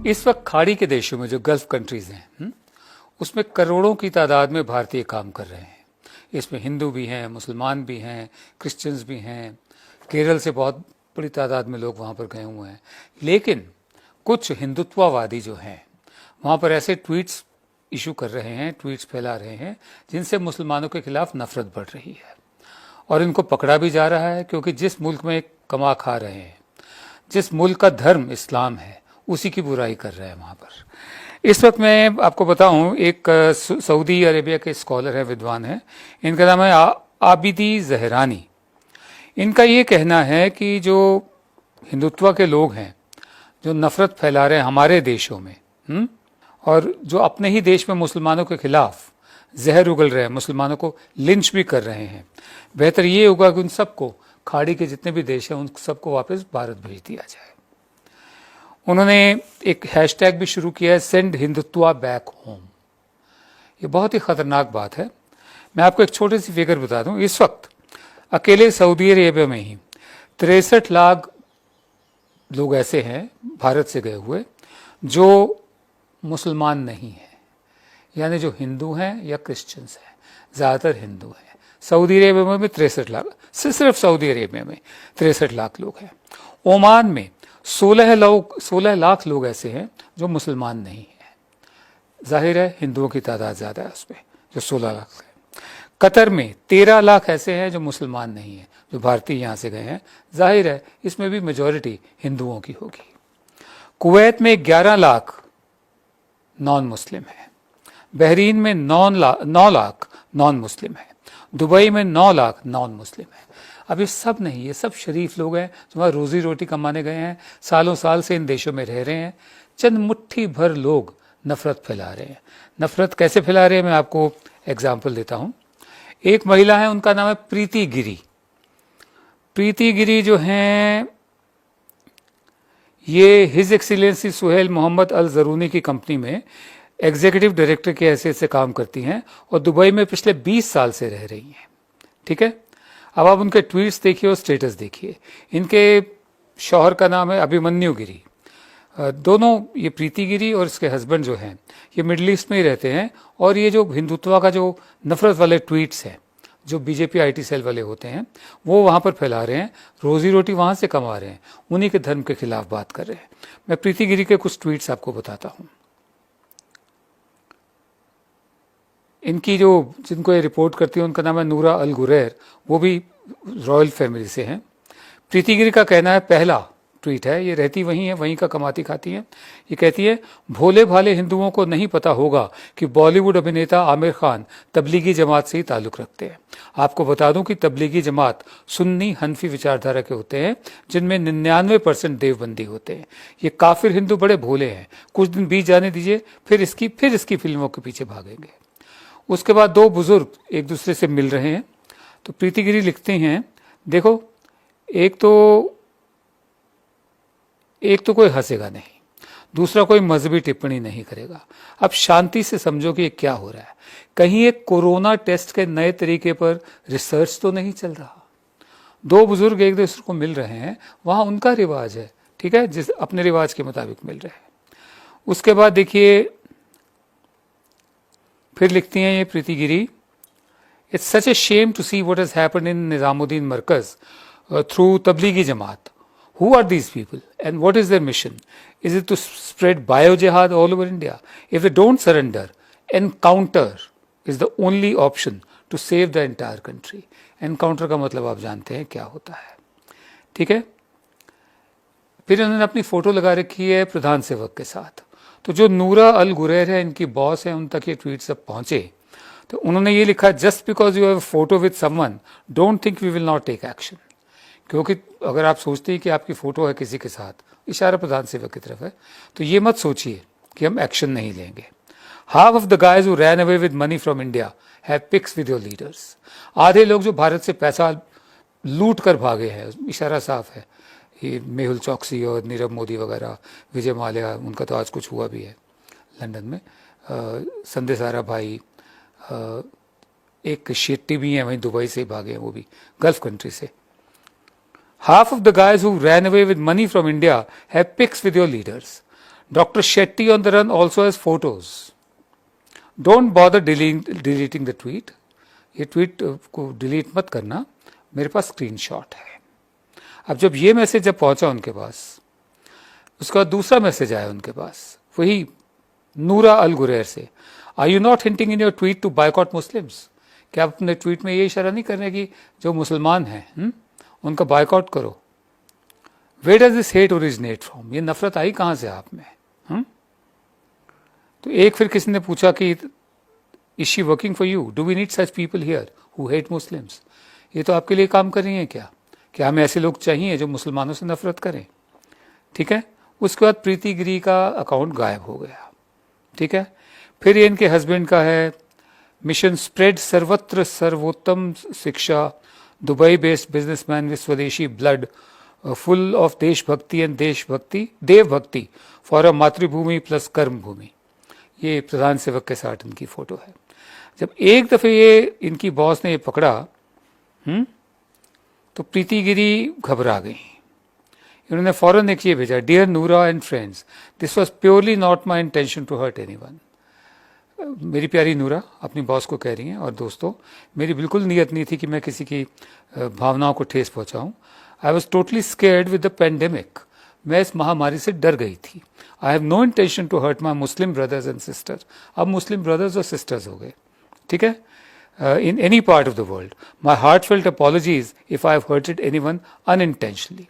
इस वक्त खाड़ी के देशों में जो गल्फ कंट्रीज हैं उसमें करोड़ों की तादाद में भारतीय काम कर रहे हैं। इसमें हिंदू भी हैं, मुसलमान भी हैं, क्रिश्चियंस भी हैं। केरल से बहुत बड़ी तादाद में लोग वहाँ पर गए हुए हैं। लेकिन कुछ हिंदुत्ववादी जो हैं वहाँ पर ऐसे ट्वीट्स इशू कर रहे हैं, ट्वीट्स फैला रहे हैं जिनसे मुसलमानों के खिलाफ नफरत बढ़ रही है और इनको पकड़ा भी जा रहा है, क्योंकि जिस मुल्क में कमा खा रहे हैं, जिस मुल्क का धर्म इस्लाम है, उसी की बुराई कर रहे हैं वहाँ पर। इस वक्त मैं आपको बताऊं, एक सऊदी अरेबिया के स्कॉलर हैं, विद्वान हैं, इनका नाम है आबिदी जहरानी। इनका ये कहना है कि जो हिंदुत्व के लोग हैं, जो नफरत फैला रहे हैं हमारे देशों में और जो अपने ही देश में मुसलमानों के खिलाफ जहर उगल रहे हैं, मुसलमानों को लिंच भी कर रहे हैं, बेहतर ये होगा कि उन सबको, खाड़ी के जितने भी देश हैं, उन सबको वापस भारत भेज दिया जाए। उन्होंने एक हैशटैग भी शुरू किया है, सेंड हिंदुत्वा बैक होम। ये बहुत ही खतरनाक बात है। मैं आपको एक छोटी सी फिगर बता दूं, इस वक्त अकेले सऊदी अरेबिया में ही 63 लाख लोग ऐसे हैं भारत से गए हुए जो मुसलमान नहीं हैं, यानी जो हिंदू हैं या क्रिश्चियंस हैं, ज़्यादातर हिंदू हैं। सऊदी अरेबिया में भी 63 लाख, सिर्फ सऊदी अरेबिया में 63 लाख लोग हैं। ओमान में 16 लाख लोग ऐसे हैं जो मुसलमान नहीं हैं। जाहिर है हिंदुओं की तादाद ज़्यादा है उसमें, जो 16 लाख है। कतर में 13 लाख ऐसे हैं जो मुसलमान नहीं हैं, जो भारतीय यहाँ से गए हैं। जाहिर है इसमें भी मेजॉरिटी हिंदुओं की होगी। कुवैत में 11 लाख नॉन मुस्लिम है। बहरीन में 9 लाख नॉन मुस्लिम है। दुबई में 9 लाख नॉन मुस्लिम है। अब ये सब नहीं, ये सब शरीफ लोग हैं जो वहाँ रोजी रोटी कमाने गए हैं, सालों साल से इन देशों में रह रहे हैं। चंद मुट्ठी भर लोग नफरत फैला रहे हैं। नफरत कैसे फैला रहे हैं, मैं आपको एग्जाम्पल देता हूँ। एक महिला है, उनका नाम है प्रीति गिरी। प्रीति गिरी जो हैं, ये हिज एक्सीलेंसी सुहेल मोहम्मद अल जरूनी की कंपनी में एग्जीक्यूटिव डायरेक्टर की हैसियत से काम करती हैं और दुबई में पिछले 20 साल से रह रही हैं। ठीक है, अब आप उनके ट्वीट्स देखिए और स्टेटस देखिए। इनके शौहर का नाम है अभिमन्यु गिरी। दोनों, ये प्रीति गिरी और इसके हस्बैंड जो हैं, ये मिडल ईस्ट में ही रहते हैं। और ये जो हिंदुत्व का जो नफरत वाले ट्वीट्स हैं, जो बीजेपी आईटी सेल वाले होते हैं, वो वहाँ पर फैला रहे हैं, रोजी रोटी वहाँ से कमा रहे हैं, उन्हीं के धर्म के खिलाफ बात कर रहे हैं। मैं प्रीति गिरी के कुछ ट्वीट्स आपको बताता हूँ। इनकी जो, जिनको ये रिपोर्ट करती है, उनका नाम है नूरा अल गुरैर, वो भी रॉयल फैमिली से हैं। प्रीति गिरी का कहना है, पहला ट्वीट है, ये रहती वहीं है, वहीं का कमाती खाती है। ये कहती है, भोले भाले हिंदुओं को नहीं पता होगा कि बॉलीवुड अभिनेता आमिर खान तबलीगी जमात से ही ताल्लुक़ रखते हैं। आपको बता दूं कि तबलीगी जमात सुन्नी हनफी विचारधारा के होते हैं, जिनमें 99% देवबंदी होते हैं। ये काफिर हिंदू बड़े भोले हैं, कुछ दिन बीत जाने दीजिए, फिर इसकी फिल्मों के पीछे भागेंगे। उसके बाद दो बुजुर्ग एक दूसरे से मिल रहे हैं, तो प्रीति गिरी लिखते हैं, देखो एक तो कोई हंसेगा नहीं, दूसरा कोई मजहबी टिप्पणी नहीं करेगा। अब शांति से समझो कि ये क्या हो रहा है। कहीं एक कोरोना टेस्ट के नए तरीके पर रिसर्च तो नहीं चल रहा। दो बुजुर्ग एक दूसरे को मिल रहे हैं, वहां उनका रिवाज है, ठीक है, जिस अपने रिवाज के मुताबिक मिल रहे हैं। उसके बाद देखिए, फिर लिखती हैं ये Preeti Giri, it's such a shame to see what has happened in Nizamuddin Markaz through Tablighi Jamaat. Who are these people and what is their mission? Is it to spread bio-jihad all over India? If they don't surrender, encounter is the only option to save the entire country. Encounter का मतलब आप जानते हैं क्या होता है, ठीक है। फिर उन्होंने अपनी फोटो लगा रखी है प्रधान सेवक के साथ। तो जो नूरा अल गुरैर है, इनकी बॉस है, उन तक ये ट्वीट सब पहुंचे, तो उन्होंने ये लिखा, just because you have a photo with someone don't think we will not take action. क्योंकि अगर आप सोचते हैं कि आपकी फोटो है किसी के साथ, इशारा प्रधान सेवक की तरफ है, तो ये मत सोचिए कि हम एक्शन नहीं लेंगे। Half of the guys who ran away with money from India have pics with your leaders. आधे लोग जो भारत से पैसा लूट कर भागे हैं, इशारा साफ है, ये मेहुल चौकसी और नीरव मोदी वगैरह, विजय माल्या, उनका तो आज कुछ हुआ भी है लंदन में, संदेश सारा भाई, एक शेट्टी भी हैं वहीं दुबई से भागे हैं, वो भी गल्फ कंट्री से। Half of the guys who ran away with money from India have pics with your leaders. Dr. Shetty on the run also has photos. Don't bother deleting the tweet. ये tweet को delete मत करना, मेरे पास screenshot है. अब जब ये message जब पहुंचा उनके पास, उसके बाद दूसरा मैसेज आया उनके पास, वही नूरा अल गुरैर से. Are you not hinting in your tweet to boycott Muslims? क्या आप अपने ट्वीट में ये इशारा नहीं कर रहे कि जो मुसलमान हैं उनका बायकॉट करो? Where does this hate originate from? ये नफरत आई कहां से आप में? तो एक फिर किसी ने पूछा कि is she working for you? Do we need such people here who hate Muslims? ये तो आपके लिए काम कर रही हैं क्या? क्या हमें ऐसे लोग चाहिए जो मुसलमानों से नफरत करें? ठीक है. उसके बाद प्रीति गिरी का अकाउंट गायब हो गया. ठीक है. फिर ये इनके हस्बैंड का है, मिशन स्प्रेड सर्वत्र सर्वोत्तम शिक्षा, दुबई बेस्ड बिजनेसमैन विद स्वदेशी ब्लड, फुल ऑफ देशभक्ति एंड देवभक्ति फॉर अ मातृभूमि प्लस कर्म भूमि. ये प्रधान सेवक के साथ इनकी फोटो है. जब एक दफे ये इनकी बॉस ने ये पकड़ा तो प्रीति गिरी घबरा गई. इन्होंने फौरन एक ये भेजा, dear Noora and friends, this was purely not my intention to hurt anyone. मेरी प्यारी नूरा अपनी बॉस को कह रही हैं, और दोस्तों, मेरी बिल्कुल नीयत नहीं थी कि मैं किसी की भावनाओं को ठेस पहुंचाऊं. I was totally scared with the pandemic. मैं इस महामारी से डर गई थी. I have no intention to hurt my Muslim brothers and sisters. अब मुस्लिम ब्रदर्स और सिस्टर्स हो गए. ठीक है. In any part of the world, my heartfelt apologies if I have hurted anyone unintentionally.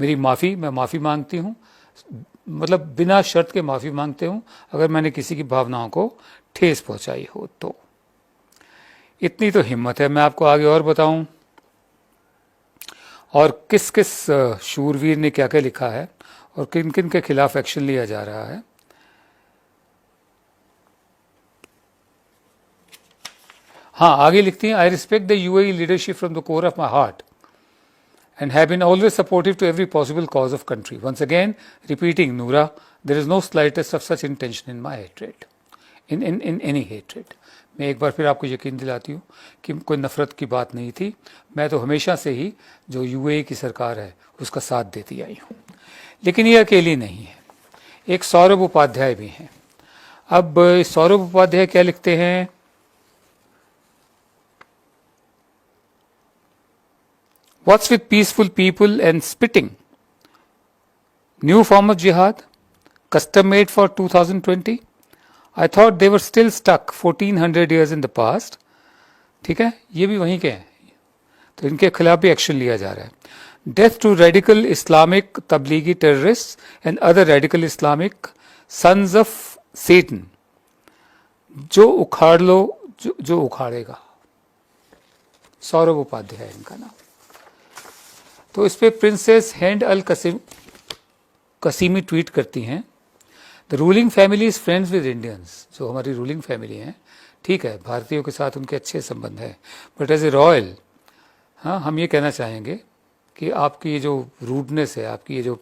मेरी माफ़ी, मैं माफ़ी मांगती हूँ, मतलब बिना शर्त के माफ़ी मांगते हूँ अगर मैंने किसी की भावनाओं को ठेस पहुँचाई हो तो. इतनी तो हिम्मत है. मैं आपको आगे और बताऊँ और किस किस शूरवीर ने क्या क्या लिखा है और किन किन के खिलाफ एक्शन लिया जा रहा है. हाँ, आगे लिखती हैं, I respect the UAE leadership from the core of my heart and have been always supportive to every possible cause of country. Once again, repeating, Noora, there is no slightest of such intention in my hatred, in any hatred. मैं एक बार फिर आपको यकीन दिलाती हूँ कि कोई नफरत की बात नहीं थी. मैं तो हमेशा से ही जो यूएई की सरकार है उसका साथ देती आई हूँ. लेकिन ये अकेली नहीं है, एक सौरभ उपाध्याय भी हैं. अब सौरभ उपाध्याय क्या लिखते हैं? What's with peaceful people and spitting? New form of jihad, custom made for 2020. I thought they were still stuck 1400 years in the past. ठीक है, ये भी वहीं के हैं, तो इनके खिलाफ भी एक्शन लिया जा रहा है. Death to radical Islamic Tablighi terrorists and other radical Islamic sons of Satan. जो उखाड़ लो, जो उखाड़ेगा. सौरभ उपाध्याय इनका नाम. तो इस पर प्रिंसेस हैंड अल कसीमी ट्वीट करती हैं, the ruling family is friends with Indians. जो हमारी रूलिंग फैमिली है, ठीक है, भारतीयों के साथ उनके अच्छे संबंध है, बट एज ए रॉयल, हाँ, हम ये कहना चाहेंगे कि आपकी ये जो रूडनेस है, आपकी ये जो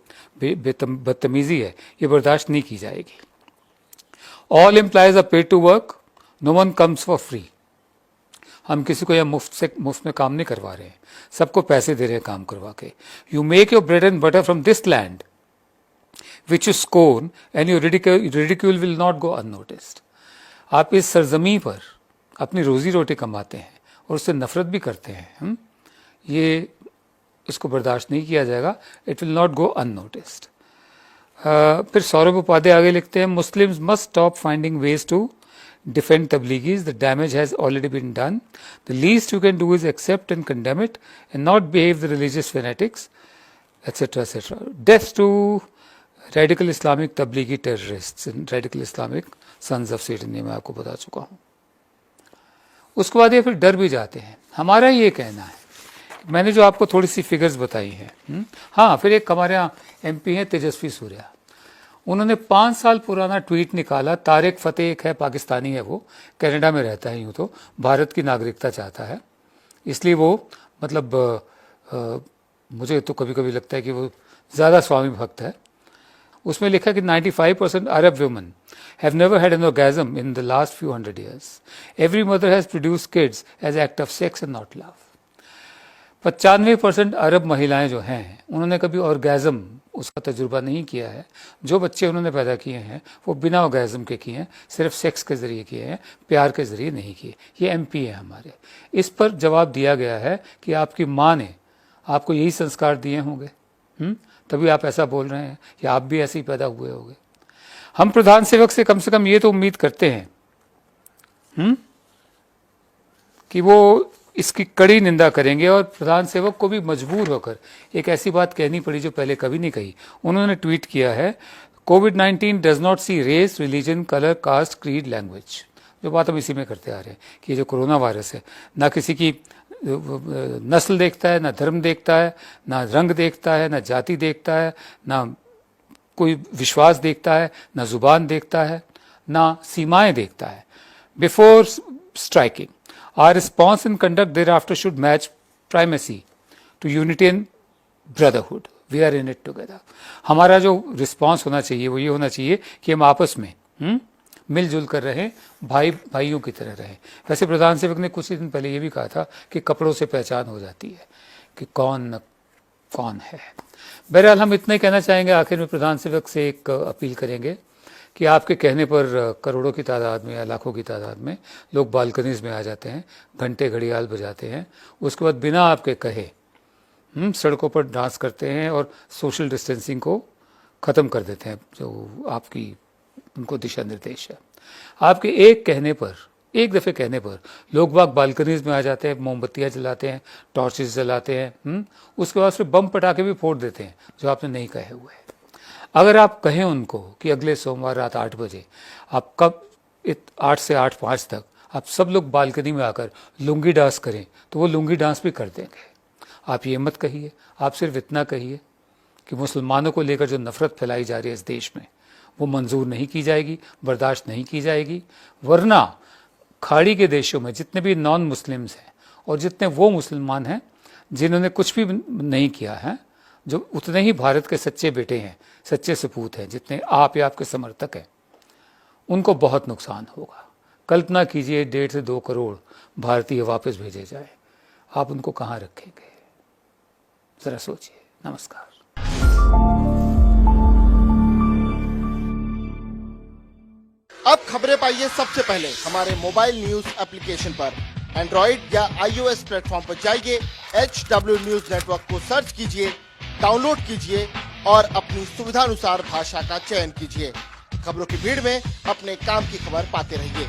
बदतमीजी है, ये बर्दाश्त नहीं की जाएगी. All employees are paid to work, no one comes for free. हम किसी को यह मुफ्त में काम नहीं करवा रहे हैं, सबको पैसे दे रहे हैं काम करवा के. You make your bread and butter from this land which you scorn and your ridicule will not go unnoticed. आप इस सरजमी पर अपनी रोजी रोटी कमाते हैं और उससे नफरत भी करते हैं. ये इसको बर्दाश्त नहीं किया जाएगा. It will not go unnoticed. फिर सौरभ उपाध्याय आगे लिखते हैं, Muslims must stop finding ways to defend Tabligis. The damage has already been done. The least you can do is accept and condemn it and not behave the religious fanatics, etc., etc. Death to radical Islamic Tablighi terrorists and radical Islamic sons of Satan. ये मैं आपको बता चुका हूँ. उसके बाद ये फिर डर भी जाते हैं. हमारा ये कहना है, मैंने जो आपको थोड़ी सी फिगर्स बताई हैं. हाँ, फिर एक हमारे यहाँ MP हैं तेजस्वी सूर्या, उन्होंने 5 साल पुराना ट्वीट निकाला. तारिक फतेह एक है, पाकिस्तानी है, वो कनाडा में रहता है, यूँ तो भारत की नागरिकता चाहता है, इसलिए वो मतलब मुझे तो कभी कभी लगता है कि वो ज़्यादा स्वामी भक्त है. उसमें लिखा कि 95% Arab women have never had an orgasm in the last few 100 years. Every mother has produced kids as act of sex and not love. 95% अरब महिलाएं जो हैं उन्होंने कभी ऑर्गेज़म उसका तजुर्बा नहीं किया है। जो बच्चे उन्होंने पैदा किए हैं वो बिना ऑर्गेज़म के किए हैं, सिर्फ सेक्स के ज़रिए किए हैं, प्यार के ज़रिए नहीं किए। ये MP है हमारे। इस पर जवाब दिया गया है कि आपकी माँ ने आपको यही संस्कार दिए होंगे, तभी आप ऐसा बोल रहे हैं, या आप भी ऐसे ही पैदा हुए होंगे। हम प्रधान सेवक से कम ये तो उम्मीद करते हैं कि वो इसकी कड़ी निंदा करेंगे, और प्रधान सेवक को भी मजबूर होकर एक ऐसी बात कहनी पड़ी जो पहले कभी नहीं कही। उन्होंने ट्वीट किया है, कोविड-19 does not see race, religion, colour, caste, creed, language. जो बात हम इसी में करते आ रहे हैं कि जो कोरोना वायरस है, ना किसी की नस्ल देखता है, ना धर्म देखता है, ना रंग देखता है, ना जाति देखता है, ना कोई विश्वास देखता है, ना जुबान देखता है, ना सीमाएं देखता है। Before striking, our response and conduct thereafter should match primacy to unity and brotherhood. We are in it together. हमारा जो रिस्पॉन्स होना चाहिए वो ये होना चाहिए कि हम आपस में मिलजुल कर रहें, भाइयों की तरह रहें। वैसे प्रधान सेवक ने कुछ दिन पहले ये भी कहा था कि कपड़ों से पहचान हो जाती है कि कौन है। बहरहाल हम इतना ही कहना चाहेंगे। आखिर में प्रधान सेवक से एक अपील करेंगे कि आपके कहने पर करोड़ों की तादाद में या लाखों की तादाद में लोग बालकनीज में आ जाते हैं, घंटे घड़ियाल बजाते हैं, उसके बाद बिना आपके कहे सड़कों पर डांस करते हैं और सोशल डिस्टेंसिंग को ख़त्म कर देते हैं, जो आपकी उनको दिशा निर्देश है। आपके एक दफ़े कहने पर लोग बाग बालकनीज में आ जाते हैं, मोमबत्तियाँ जलाते हैं, टॉर्चेस जलाते हैं, उसके बाद फिर बम पटाखे भी फोड़ देते हैं जो आपने नहीं कहे हुए। अगर आप कहें उनको कि अगले सोमवार रात 8 बजे आप 8 से 8:05 तक आप सब लोग बालकनी में आकर लुंगी डांस करें, तो वो लुंगी डांस भी कर देंगे। आप ये मत कहिए, आप सिर्फ इतना कहिए कि मुसलमानों को लेकर जो नफरत फैलाई जा रही है इस देश में, वो मंजूर नहीं की जाएगी, बर्दाश्त नहीं की जाएगी। वरना खाड़ी के देशों में जितने भी नॉन मुस्लिम्स हैं और जितने वो मुसलमान हैं जिन्होंने कुछ भी नहीं किया है, जो उतने ही भारत के सच्चे बेटे हैं, सच्चे सपूत हैं, जितने आप या आपके समर्थक हैं, उनको बहुत नुकसान होगा। कल्पना कीजिए 1.5 से 2 करोड़ भारतीय वापस भेजे जाए, आप उनको कहाँ रखेंगे? जरा सोचिए। नमस्कार। अब खबरें पाइए सबसे पहले हमारे मोबाइल न्यूज एप्लीकेशन पर। एंड्रॉइड या iOS प्लेटफॉर्म पर जाइए, HW न्यूज नेटवर्क को सर्च कीजिए, डाउनलोड कीजिए और अपनी सुविधानुसार भाषा का चयन कीजिए। खबरों की भीड़ में अपने काम की खबर पाते रहिए।